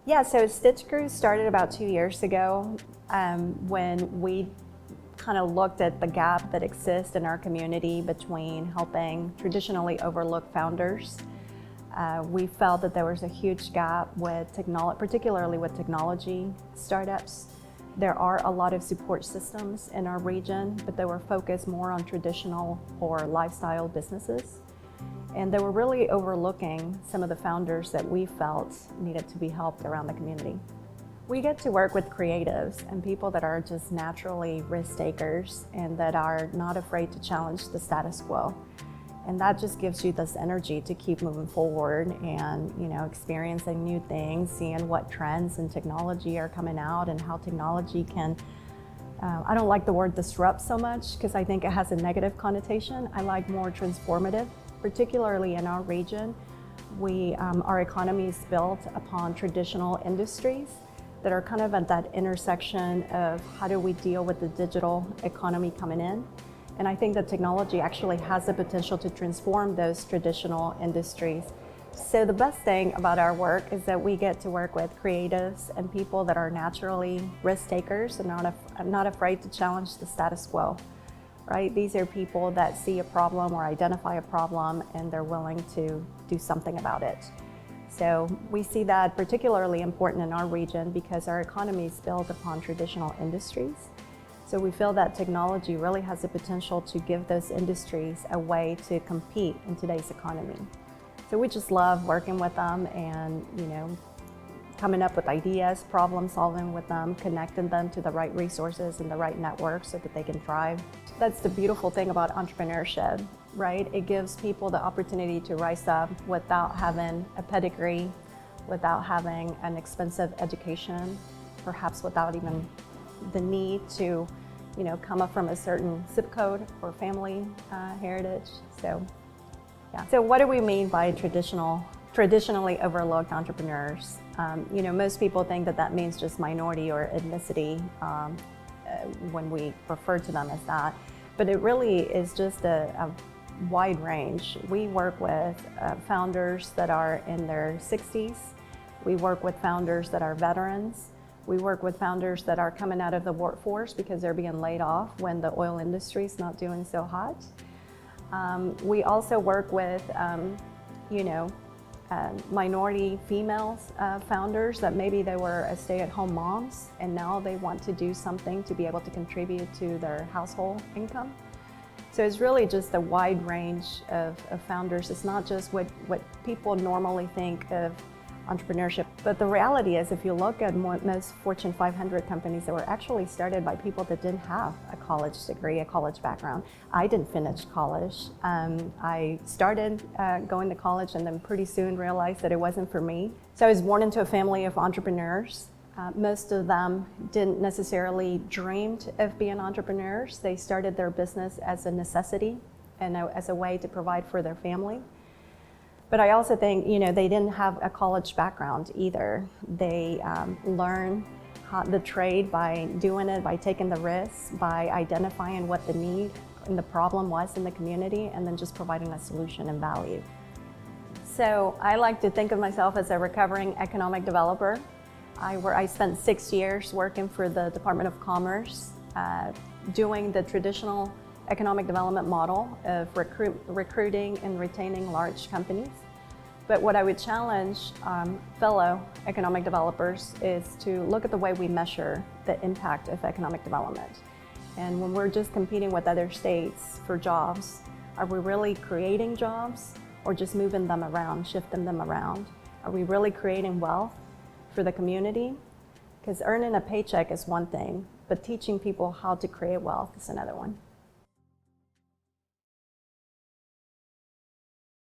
Yeah, so StitchCrew started about 2 years ago when we kind of looked at the gap that exists in our community between helping traditionally overlooked founders. We felt that there was a huge gap with particularly with technology startups. There are a lot of support systems in our region, but they were focused more on traditional or lifestyle businesses. And they were really overlooking some of the founders that we felt needed to be helped around the community. We get to work with creatives and people that are just naturally risk takers and that are not afraid to challenge the status quo. And that just gives you this energy to keep moving forward and, experiencing new things, seeing what trends and technology are coming out and how technology can, I don't like the word disrupt so much because I think it has a negative connotation. I like more transformative. Particularly in our region, our economy is built upon traditional industries that are kind of at that intersection of how do we deal with the digital economy coming in. And I think that technology actually has the potential to transform those traditional industries. So the best thing about our work is that we get to work with creatives and people that are naturally risk takers and not afraid to challenge the status quo. Right? These are people that see a problem or identify a problem and they're willing to do something about it. So we see that particularly important in our region because our economy is built upon traditional industries. So we feel that technology really has the potential to give those industries a way to compete in today's economy. So we just love working with them and, coming up with ideas, problem solving with them, connecting them to the right resources and the right networks so that they can thrive. That's the beautiful thing about entrepreneurship, right? It gives people the opportunity to rise up without having a pedigree, without having an expensive education, perhaps without even the need to, come up from a certain zip code or family heritage. So, yeah. So what do we mean by traditionally overlooked entrepreneurs? Most people think that means just minority or ethnicity when we refer to them as that. But it really is just a wide range. We work with founders that are in their 60s. We work with founders that are veterans. We work with founders that are coming out of the workforce because they're being laid off when the oil industry is not doing so hot. We also work with, minority females founders that maybe they were stay-at-home moms and now they want to do something to be able to contribute to their household income. So it's really just a wide range of founders. It's not just what people normally think of entrepreneurship, but the reality is if you look at most Fortune 500 companies, they were actually started by people that didn't have a college degree, a college background. I didn't finish college. I started going to college and then pretty soon realized that it wasn't for me. So I was born into a family of entrepreneurs. Most of them didn't necessarily dreamed of being entrepreneurs. They started their business as a necessity and as a way to provide for their family. But I also think, they didn't have a college background either. They learned the trade by doing it, by taking the risks, by identifying what the need and the problem was in the community, and then just providing a solution and value. So I like to think of myself as a recovering economic developer. I spent 6 years working for the Department of Commerce, doing the traditional economic development model of recruiting and retaining large companies. But what I would challenge fellow economic developers is to look at the way we measure the impact of economic development. And when we're just competing with other states for jobs, are we really creating jobs or just moving them around, shifting them around? Are we really creating wealth for the community? Because earning a paycheck is one thing, but teaching people how to create wealth is another one.